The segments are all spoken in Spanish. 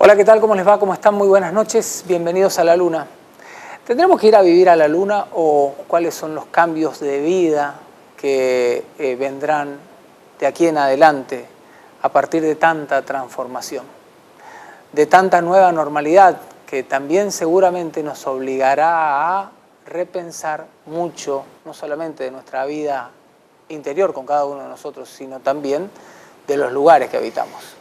Hola, ¿qué tal? ¿Cómo les va? ¿Cómo están? Muy buenas noches. Bienvenidos a la Luna. ¿Tendremos que ir a vivir a la Luna o cuáles son los cambios de vida que vendrán de aquí en adelante a partir de tanta transformación, de tanta nueva normalidad que también seguramente nos obligará a repensar mucho, no solamente de nuestra vida interior con cada uno de nosotros, sino también de los lugares que habitamos?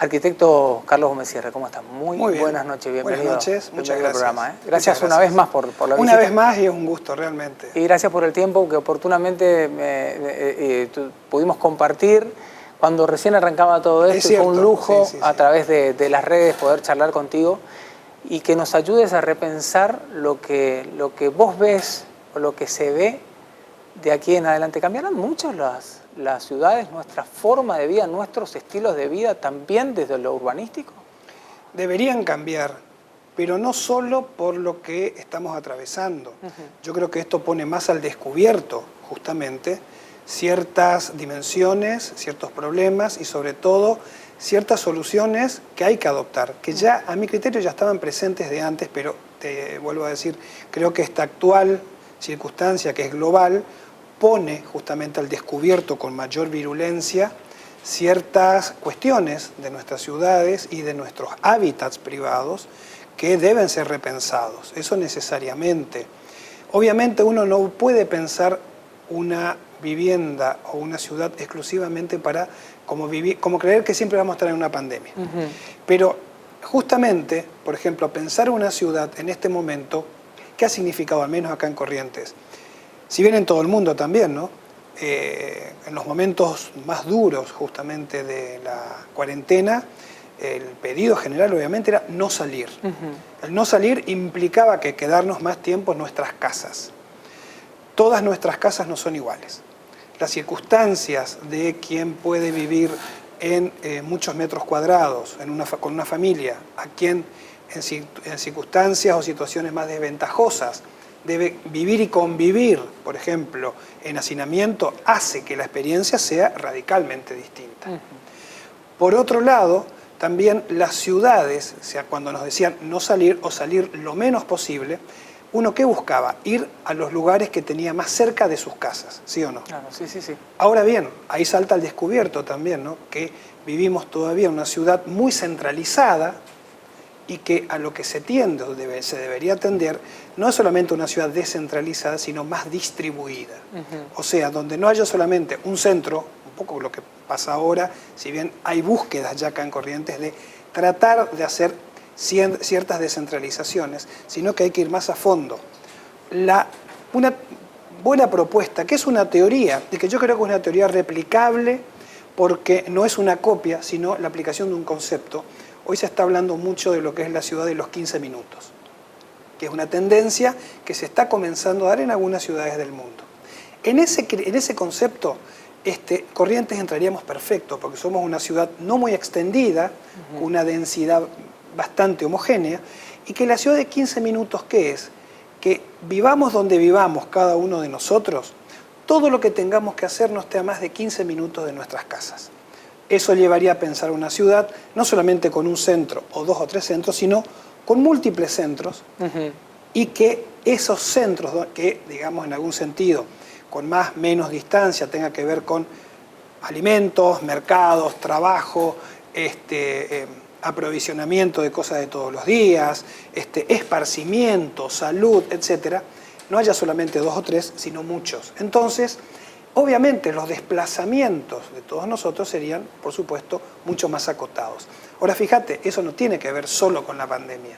Arquitecto Carlos Gómez Sierra, ¿cómo estás? Muy buenas noches, bienvenido. Buenas noches, muchas gracias. Programa, ¿eh? Gracias una vez más por la visita. Una vez más y es un gusto realmente. Y gracias por el tiempo que oportunamente pudimos compartir cuando recién arrancaba todo esto. Fue un lujo a través de las redes poder charlar contigo y que nos ayudes a repensar lo que vos ves o lo que se ve de aquí en adelante. ¿Cambiarán mucho las ciudades, nuestra forma de vida, nuestros estilos de vida también desde lo urbanístico? Deberían cambiar, pero no solo por lo que estamos atravesando. Yo creo que esto pone más al descubierto, justamente, ciertas dimensiones, ciertos problemas y sobre todo ciertas soluciones que hay que adoptar, que ya a mi criterio ya estaban presentes de antes, pero te vuelvo a decir, creo que esta actual circunstancia que es global pone justamente al descubierto con mayor virulencia ciertas cuestiones de nuestras ciudades y de nuestros hábitats privados que deben ser repensados, eso necesariamente. Obviamente uno no puede pensar una vivienda o una ciudad exclusivamente para como creer que siempre vamos a estar en una pandemia. Pero justamente, por ejemplo, pensar una ciudad en este momento, ¿qué ha significado al menos acá en Corrientes? Si bien en todo el mundo también, ¿no? En los momentos más duros justamente de la cuarentena, el pedido general obviamente era no salir. El no salir implicaba que quedarnos más tiempo en nuestras casas. Todas nuestras casas no son iguales. Las circunstancias de quien puede vivir en muchos metros cuadrados con una familia, a quien en circunstancias o situaciones más desventajosas debe vivir y convivir, por ejemplo, en hacinamiento, hace que la experiencia sea radicalmente distinta. Por otro lado, también las ciudades, o sea, cuando nos decían no salir o salir lo menos posible, uno ¿qué buscaba? Ir a los lugares que tenía más cerca de sus casas, ¿sí o no? Claro, sí. Ahora bien, ahí salta al descubierto también, ¿no? Que vivimos todavía en una ciudad muy centralizada, y que a lo que se tiende o se debería atender no es solamente una ciudad descentralizada, sino más distribuida. O sea, donde no haya solamente un centro, un poco lo que pasa ahora, si bien hay búsquedas ya acá en Corrientes de tratar de hacer ciertas descentralizaciones, sino que hay que ir más a fondo. Una buena propuesta, que es una teoría, y que yo creo que es una teoría replicable, porque no es una copia, sino la aplicación de un concepto. Hoy se está hablando mucho de lo que es la ciudad de los 15 minutos, que es una tendencia que se está comenzando a dar en algunas ciudades del mundo. En ese concepto, Corrientes entraríamos perfecto, porque somos una ciudad no muy extendida, con una densidad bastante homogénea, y que la ciudad de 15 minutos, ¿qué es? Que vivamos donde vivamos cada uno de nosotros, todo lo que tengamos que hacer no esté a más de 15 minutos de nuestras casas. Eso llevaría a pensar una ciudad no solamente con un centro o 2 o 3 centros, sino con múltiples centros y que esos centros, que digamos en algún sentido con menos distancia, tenga que ver con alimentos, mercados, trabajo, aprovisionamiento de cosas de todos los días, esparcimiento, salud, etc., no haya solamente 2 o 3, sino muchos. Entonces, obviamente los desplazamientos de todos nosotros serían, por supuesto, mucho más acotados. Ahora fíjate, eso no tiene que ver solo con la pandemia.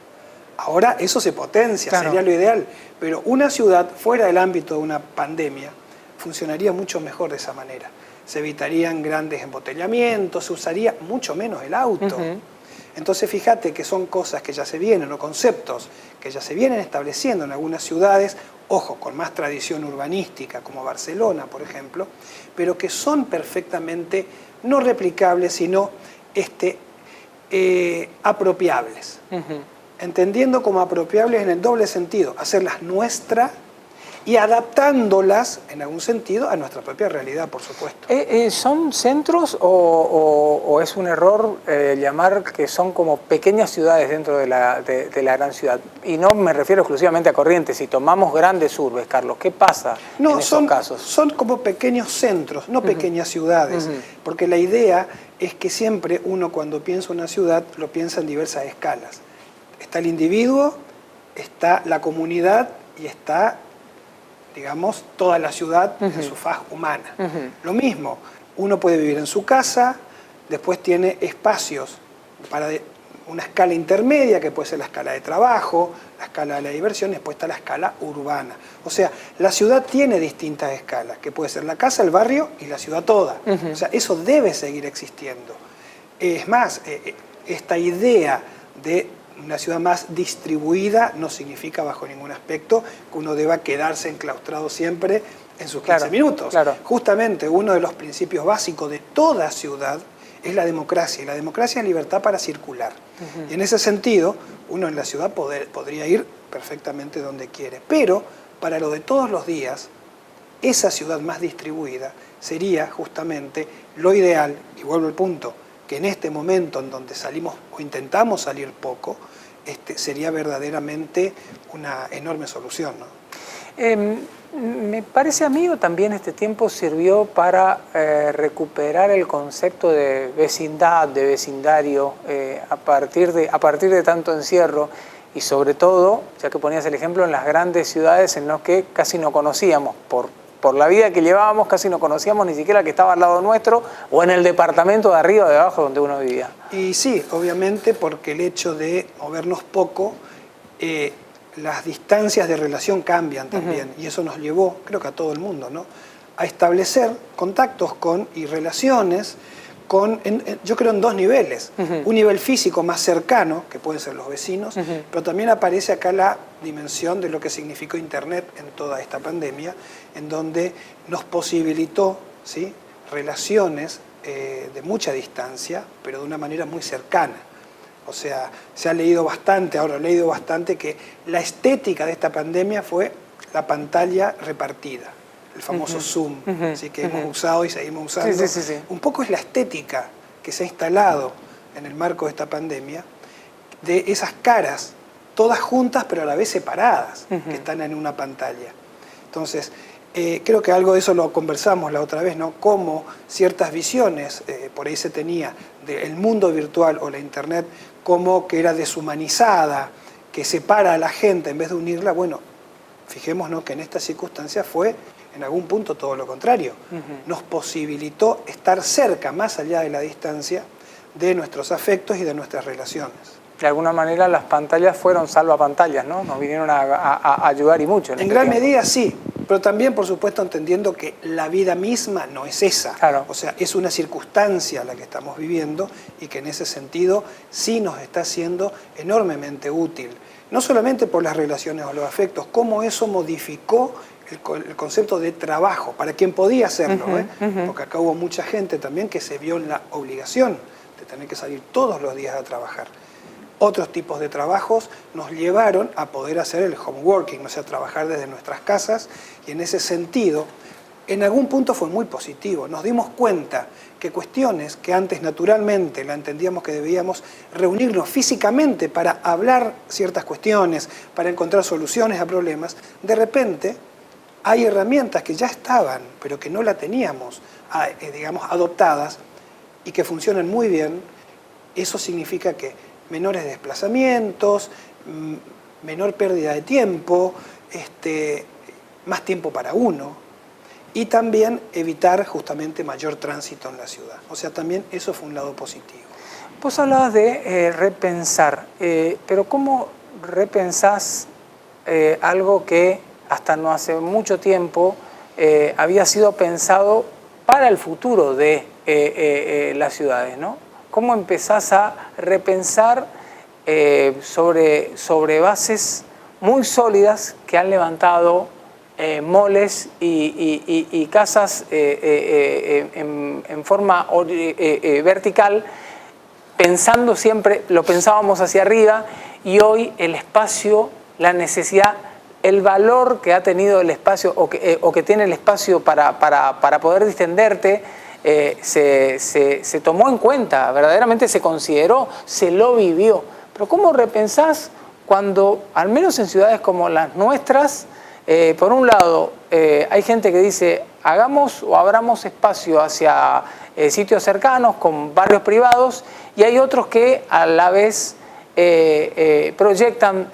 Ahora eso se potencia, claro, sería lo ideal, pero una ciudad fuera del ámbito de una pandemia funcionaría mucho mejor de esa manera. Se evitarían grandes embotellamientos, se usaría mucho menos el auto. Entonces fíjate que son cosas que ya se vienen, o conceptos que ya se vienen estableciendo en algunas ciudades, ojo, con más tradición urbanística, como Barcelona, por ejemplo, pero que son perfectamente no replicables, sino apropiables. Entendiendo como apropiables en el doble sentido, hacerlas nuestra y adaptándolas en algún sentido a nuestra propia realidad, por supuesto. ¿Son centros o es un error llamar que son como pequeñas ciudades dentro de la gran ciudad? Y no me refiero exclusivamente a Corrientes, si tomamos grandes urbes, Carlos, ¿qué pasa en esos casos? Son como pequeños centros, no pequeñas ciudades, porque la idea es que siempre uno cuando piensa una ciudad lo piensa en diversas escalas. Está el individuo, está la comunidad y está, digamos, toda la ciudad en su faz humana. Lo mismo, uno puede vivir en su casa, después tiene espacios para una escala intermedia, que puede ser la escala de trabajo, la escala de la diversión, y después está la escala urbana. O sea, la ciudad tiene distintas escalas, que puede ser la casa, el barrio y la ciudad toda. O sea, eso debe seguir existiendo. Es más, esta idea de una ciudad más distribuida no significa bajo ningún aspecto que uno deba quedarse enclaustrado siempre en sus 15 minutos. Claro. Justamente uno de los principios básicos de toda ciudad es la democracia, y la democracia es libertad para circular. Y en ese sentido, uno en la ciudad podría ir perfectamente donde quiere, pero para lo de todos los días, esa ciudad más distribuida sería justamente lo ideal, y vuelvo al punto, que en este momento en donde salimos o intentamos salir poco, sería verdaderamente una enorme solución, ¿no? Me parece a mí o también este tiempo sirvió para recuperar el concepto de vecindad, de vecindario, a partir de tanto encierro y sobre todo, ya que ponías el ejemplo, en las grandes ciudades en las que casi no conocíamos, por la vida que llevábamos, casi no conocíamos ni siquiera que estaba al lado nuestro o en el departamento de arriba o de abajo donde uno vivía. Y sí, obviamente porque el hecho de movernos poco, las distancias de relación cambian también, y eso nos llevó, creo que a todo el mundo, ¿no?, a establecer contactos y relaciones yo creo en dos niveles. Un nivel físico más cercano, que pueden ser los vecinos, pero también aparece acá la dimensión de lo que significó Internet en toda esta pandemia, en donde nos posibilitó, ¿sí?, relaciones de mucha distancia, pero de una manera muy cercana. O sea, se ha leído bastante, ahora he leído bastante, que la estética de esta pandemia fue la pantalla repartida, el famoso Zoom, ¿sí?, que hemos usado y seguimos usando. Sí. Un poco es la estética que se ha instalado en el marco de esta pandemia, de esas caras, todas juntas pero a la vez separadas, que están en una pantalla. Entonces, creo que algo de eso lo conversamos la otra vez, ¿no?, cómo ciertas visiones, por ahí se tenía, del mundo virtual o la Internet, como que era deshumanizada, que separa a la gente en vez de unirla. Bueno, fijémonos que en esta circunstancia fue en algún punto todo lo contrario. Nos posibilitó estar cerca, más allá de la distancia, de nuestros afectos y de nuestras relaciones. De alguna manera las pantallas fueron salvapantallas, ¿no? Nos vinieron a ayudar y mucho. En gran medida sí, pero también, por supuesto, entendiendo que la vida misma no es esa. Claro. O sea, es una circunstancia la que estamos viviendo y que en ese sentido sí nos está siendo enormemente útil. No solamente por las relaciones o los afectos, cómo eso modificó el concepto de trabajo, para quien podía hacerlo, porque acá hubo mucha gente también que se vio en la obligación de tener que salir todos los días a trabajar. Otros tipos de trabajos nos llevaron a poder hacer el home working, o sea, trabajar desde nuestras casas, y en ese sentido, en algún punto fue muy positivo. Nos dimos cuenta que cuestiones que antes naturalmente la entendíamos que debíamos reunirnos físicamente para hablar ciertas cuestiones, para encontrar soluciones a problemas, de repente hay herramientas que ya estaban, pero que no la teníamos, digamos, adoptadas y que funcionan muy bien. Eso significa que menores desplazamientos, menor pérdida de tiempo, más tiempo para uno, y también evitar justamente mayor tránsito en la ciudad. O sea, también eso fue un lado positivo. Vos hablabas de repensar, pero ¿cómo repensás algo que hasta no hace mucho tiempo había sido pensado para el futuro de las ciudades, ¿no? ¿Cómo empezás a repensar sobre bases muy sólidas que han levantado moles y casas en forma vertical, pensando siempre, lo pensábamos hacia arriba, y hoy el espacio, la necesidad el valor que ha tenido el espacio o que tiene el espacio para poder distenderte se tomó en cuenta, verdaderamente se consideró, se lo vivió. Pero ¿cómo repensás cuando, al menos en ciudades como las nuestras, por un lado, hay gente que dice, hagamos o abramos espacio hacia sitios cercanos con barrios privados, y hay otros que a la vez proyectan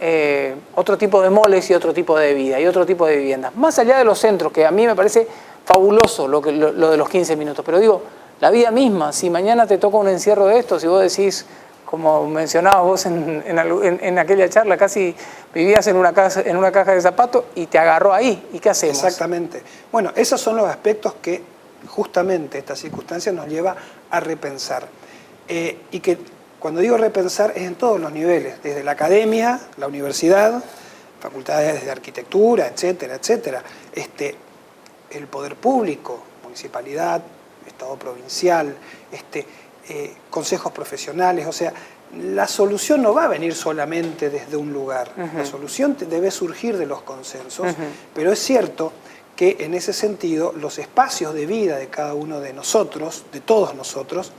otro tipo de moles y otro tipo de vida y otro tipo de viviendas? Más allá de los centros, que a mí me parece fabuloso lo de los 15 minutos, pero digo, la vida misma, si mañana te toca un encierro de estos, si vos decís, como mencionabas vos en aquella charla, casi vivías en una caja de zapatos y te agarró ahí. ¿Y qué hacemos? Exactamente. Bueno, esos son los aspectos que justamente esta circunstancia nos lleva a repensar. Y que cuando digo repensar es en todos los niveles, desde la academia, la universidad, facultades de arquitectura, etcétera, etcétera. El poder público, municipalidad, Estado provincial, consejos profesionales, o sea, la solución no va a venir solamente desde un lugar, la solución debe surgir de los consensos, pero es cierto que en ese sentido los espacios de vida de cada uno de nosotros, de todos nosotros,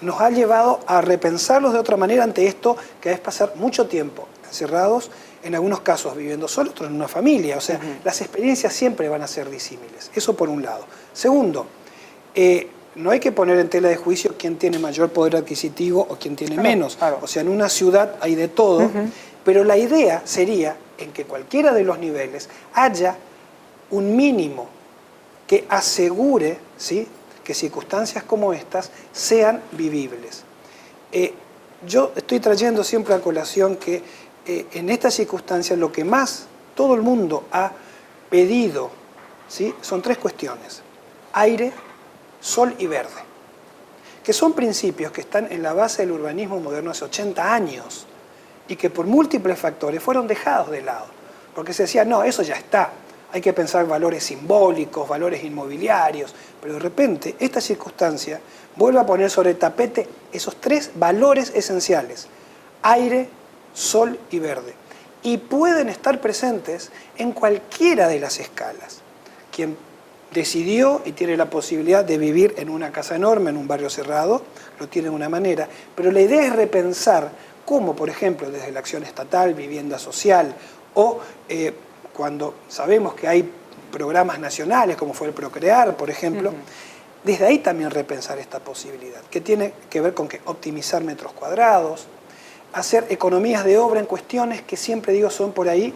nos ha llevado a repensarlos de otra manera ante esto que es pasar mucho tiempo encerrados, en algunos casos viviendo solos, otros en una familia, o sea, las experiencias siempre van a ser disímiles, eso por un lado. Segundo, no hay que poner en tela de juicio quién tiene mayor poder adquisitivo o quién tiene menos. Claro. O sea, en una ciudad hay de todo, pero la idea sería en que cualquiera de los niveles haya un mínimo que asegure, ¿sí?, que circunstancias como estas sean vivibles. Yo estoy trayendo siempre a colación que en estas circunstancias lo que más todo el mundo ha pedido, ¿sí?, son tres cuestiones: aire, sol y verde, que son principios que están en la base del urbanismo moderno hace 80 años y que por múltiples factores fueron dejados de lado, porque se decía, no, eso ya está, hay que pensar valores simbólicos, valores inmobiliarios, pero de repente esta circunstancia vuelve a poner sobre el tapete esos tres valores esenciales: aire, sol y verde, y pueden estar presentes en cualquiera de las escalas. Quien decidió y tiene la posibilidad de vivir en una casa enorme, en un barrio cerrado, lo tiene de una manera, pero la idea es repensar cómo, por ejemplo, desde la acción estatal, vivienda social, o cuando sabemos que hay programas nacionales, como fue el Procrear, por ejemplo, desde ahí también repensar esta posibilidad, que tiene que ver con que optimizar metros cuadrados, hacer economías de obra en cuestiones que siempre digo son por ahí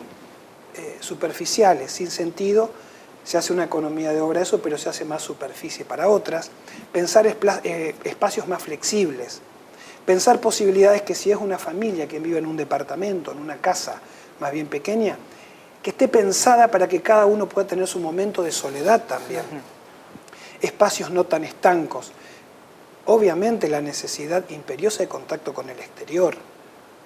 superficiales, sin sentido. Se hace una economía de obra eso, pero se hace más superficie para otras. Pensar espacios más flexibles. Pensar posibilidades que si es una familia que vive en un departamento, en una casa más bien pequeña, que esté pensada para que cada uno pueda tener su momento de soledad también. Espacios no tan estancos. Obviamente la necesidad imperiosa de contacto con el exterior,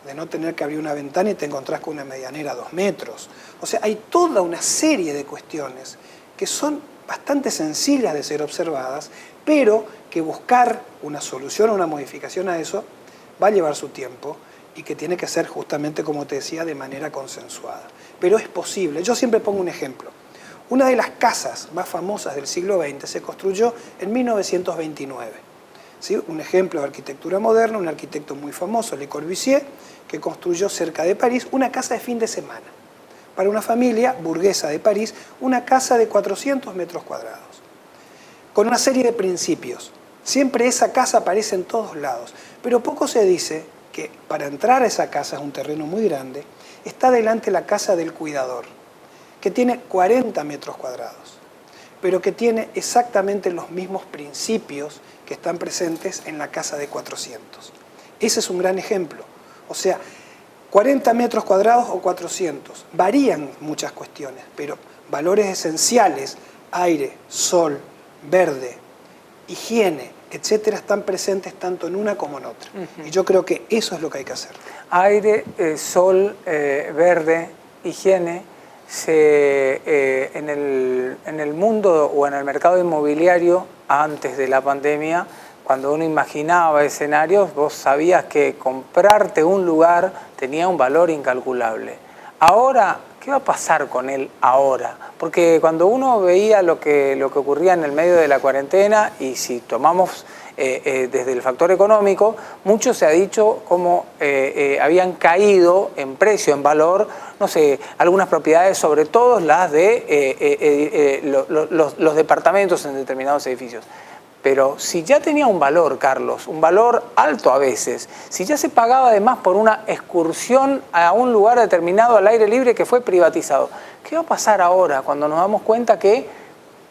de no tener que abrir una ventana y te encontrás con una medianera a 2 metros. O sea, hay toda una serie de cuestiones que son bastante sencillas de ser observadas, pero que buscar una solución o una modificación a eso va a llevar su tiempo y que tiene que ser justamente, como te decía, de manera consensuada. Pero es posible. Yo siempre pongo un ejemplo. Una de las casas más famosas del siglo XX se construyó en 1929. ¿Sí? Un ejemplo de arquitectura moderna, un arquitecto muy famoso, Le Corbusier, que construyó cerca de París una casa de fin de semana. Para una familia burguesa de París, una casa de 400 metros cuadrados. Con una serie de principios. Siempre esa casa aparece en todos lados, pero poco se dice que para entrar a esa casa, es un terreno muy grande, está delante la casa del cuidador, que tiene 40 metros cuadrados, pero que tiene exactamente los mismos principios que están presentes en la casa de 400. Ese es un gran ejemplo. O sea, 40 metros cuadrados o 400, varían muchas cuestiones, pero valores esenciales, aire, sol, verde, higiene, etcétera, están presentes tanto en una como en otra. Y yo creo que eso es lo que hay que hacer. Aire, sol, verde, higiene. En el mundo o en el mercado inmobiliario, antes de la pandemia, cuando uno imaginaba escenarios, vos sabías que comprarte un lugar tenía un valor incalculable. Ahora ¿qué va a pasar con él ahora? Porque cuando uno veía lo que ocurría en el medio de la cuarentena, y si tomamos desde el factor económico, mucho se ha dicho cómo habían caído en precio, en valor, no sé, algunas propiedades, sobre todo las de los departamentos en determinados edificios. Pero si ya tenía un valor, Carlos, un valor alto a veces, si ya se pagaba además por una excursión a un lugar determinado al aire libre que fue privatizado, ¿qué va a pasar ahora cuando nos damos cuenta que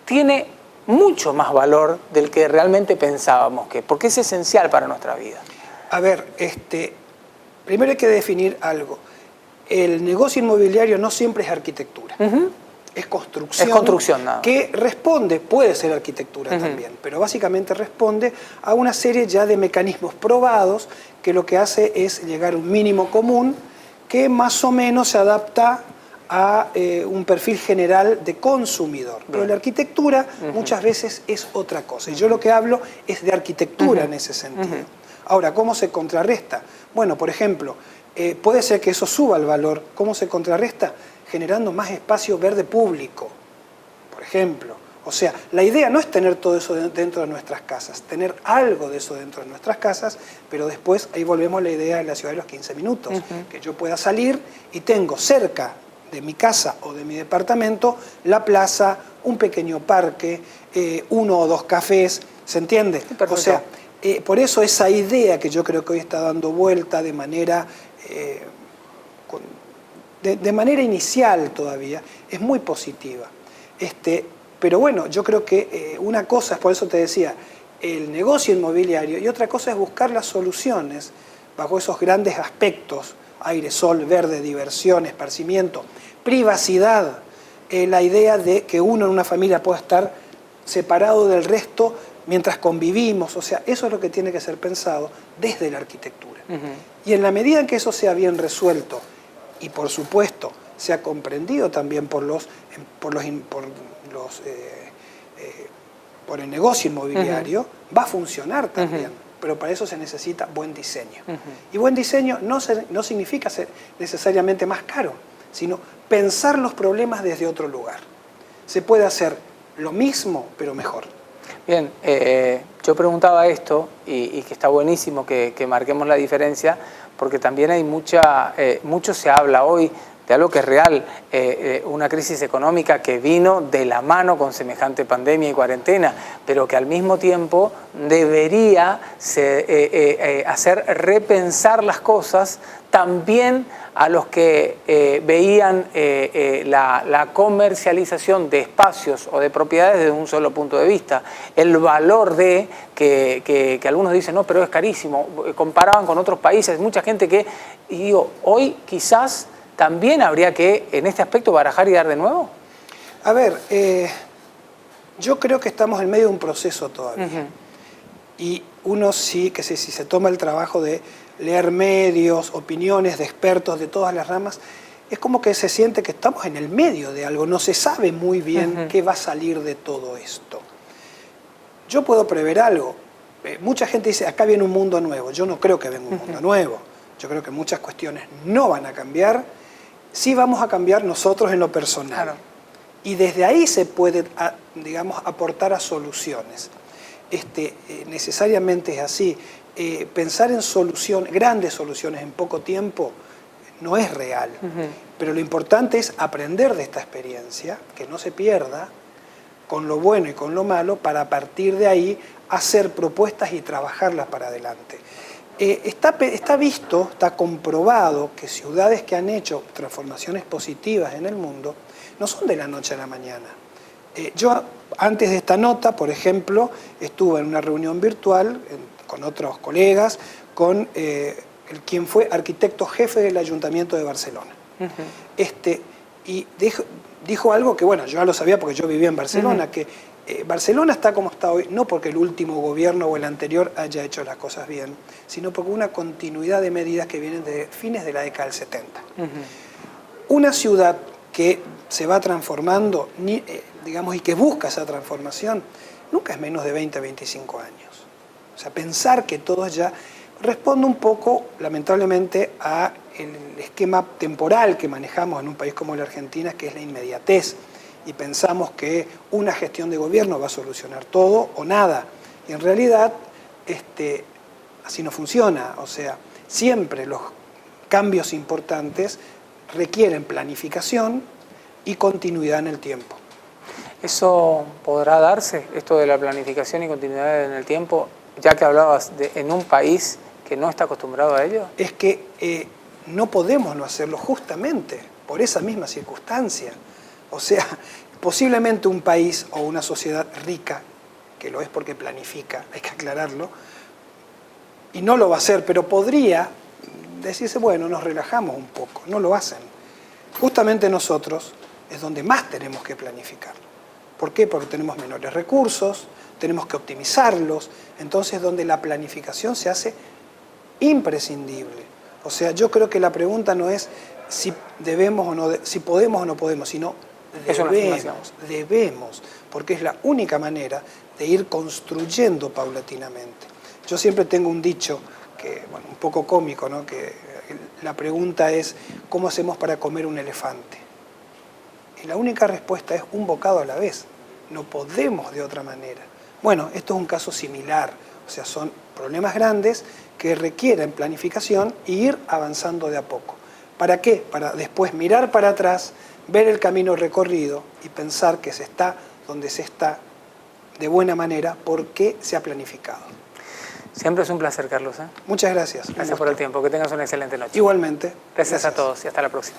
tiene mucho más valor del que realmente pensábamos que? Porque es esencial para nuestra vida. A ver, primero hay que definir algo. El negocio inmobiliario no siempre es arquitectura. Es construcción, nada. Que responde, puede ser arquitectura también, pero básicamente responde a una serie ya de mecanismos probados que lo que hace es llegar a un mínimo común que más o menos se adapta a un perfil general de consumidor. Pero la arquitectura muchas veces es otra cosa. Y yo lo que hablo es de arquitectura en ese sentido. Ahora, ¿cómo se contrarresta? Bueno, por ejemplo, puede ser que eso suba el valor. ¿Cómo se contrarresta? Generando más espacio verde público, por ejemplo. O sea, la idea no es tener todo eso dentro de nuestras casas, tener algo de eso dentro de nuestras casas, pero después ahí volvemos a la idea de la ciudad de los 15 minutos, que yo pueda salir y tengo cerca de mi casa o de mi departamento la plaza, un pequeño parque, 1 o 2 cafés, ¿se entiende? Perfecto. O sea, por eso esa idea que yo creo que hoy está dando vuelta de manera... de manera inicial todavía, es muy positiva. Pero bueno, yo creo que una cosa es, por eso te decía, el negocio inmobiliario, y otra cosa es buscar las soluciones bajo esos grandes aspectos: aire, sol, verde, diversión, esparcimiento, privacidad, la idea de que uno en una familia pueda estar separado del resto mientras convivimos. O sea, eso es lo que tiene que ser pensado desde la arquitectura. Y en la medida en que eso sea bien resuelto, y por supuesto se ha comprendido también por el negocio inmobiliario, va a funcionar también, pero para eso se necesita buen diseño. Y buen diseño no significa ser necesariamente más caro, sino pensar los problemas desde otro lugar. Se puede hacer lo mismo, pero mejor. Bien, yo preguntaba esto, y que está buenísimo que marquemos la diferencia, porque también hay mucho se habla hoy de algo que es real, una crisis económica que vino de la mano con semejante pandemia y cuarentena, pero que al mismo tiempo debería hacer repensar las cosas también a los que veían la comercialización de espacios o de propiedades desde un solo punto de vista. El valor de que algunos dicen, no, pero es carísimo, comparaban con otros países, mucha gente que, y digo, hoy quizás también habría que en este aspecto barajar y dar de nuevo. A ver, yo creo que estamos en medio de un proceso todavía. Y uno sí, que si se toma el trabajo de leer medios, opiniones de expertos de todas las ramas, es como que se siente que estamos en el medio de algo, no se sabe muy bien qué va a salir de todo esto. Yo puedo prever algo. Mucha gente dice, acá viene un mundo nuevo. Yo no creo que venga un mundo nuevo. Yo creo que muchas cuestiones no van a cambiar. Sí vamos a cambiar nosotros en lo personal. Claro. Y desde ahí se puede, digamos, aportar a soluciones. Necesariamente es así. Pensar en grandes soluciones en poco tiempo no es real. Pero lo importante es aprender de esta experiencia, que no se pierda, con lo bueno y con lo malo, para a partir de ahí hacer propuestas y trabajarlas para adelante. Está visto, está comprobado que ciudades que han hecho transformaciones positivas en el mundo no son de la noche a la mañana. Yo, antes de esta nota, por ejemplo, estuve en una reunión virtual con otros colegas, con quien fue arquitecto jefe del Ayuntamiento de Barcelona. Y dijo algo que, bueno, yo ya lo sabía porque yo vivía en Barcelona, que Barcelona está como está hoy, no porque el último gobierno o el anterior haya hecho las cosas bien, sino porque una continuidad de medidas que vienen de fines de la década del 70. Una ciudad que se va transformando, digamos, y que busca esa transformación, nunca es menos de 20 a 25 años. O sea, pensar que todo ya responde un poco, lamentablemente, a el esquema temporal que manejamos en un país como la Argentina, que es la inmediatez, y pensamos que una gestión de gobierno va a solucionar todo o nada. Y en realidad así no funciona. O sea, siempre los cambios importantes requieren planificación y continuidad en el tiempo. ¿Eso podrá darse, esto de la planificación y continuidad en el tiempo, ya que hablabas en un país que no está acostumbrado a ello? Es que no podemos no hacerlo justamente por esa misma circunstancia. O sea, posiblemente un país o una sociedad rica, que lo es porque planifica, hay que aclararlo, y no lo va a hacer, pero podría decirse, bueno, nos relajamos un poco, no lo hacen. Justamente nosotros es donde más tenemos que planificar. ¿Por qué? Porque tenemos menores recursos, tenemos que optimizarlos, entonces donde la planificación se hace imprescindible. O sea, yo creo que la pregunta no es si debemos o no, si podemos o no podemos, sino debemos, porque es la única manera de ir construyendo paulatinamente. Yo siempre tengo un dicho, que, bueno, un poco cómico, ¿no? Que la pregunta es, ¿cómo hacemos para comer un elefante? Y la única respuesta es un bocado a la vez. No podemos de otra manera. Bueno, esto es un caso similar. O sea, son problemas grandes que requieren planificación e ir avanzando de a poco. ¿Para qué? Para después mirar para atrás, ver el camino recorrido y pensar que se está donde se está de buena manera porque se ha planificado. Siempre es un placer, Carlos. Muchas gracias. Gracias por el tiempo. Que tengas una excelente noche. Igualmente. Gracias a todos y hasta la próxima.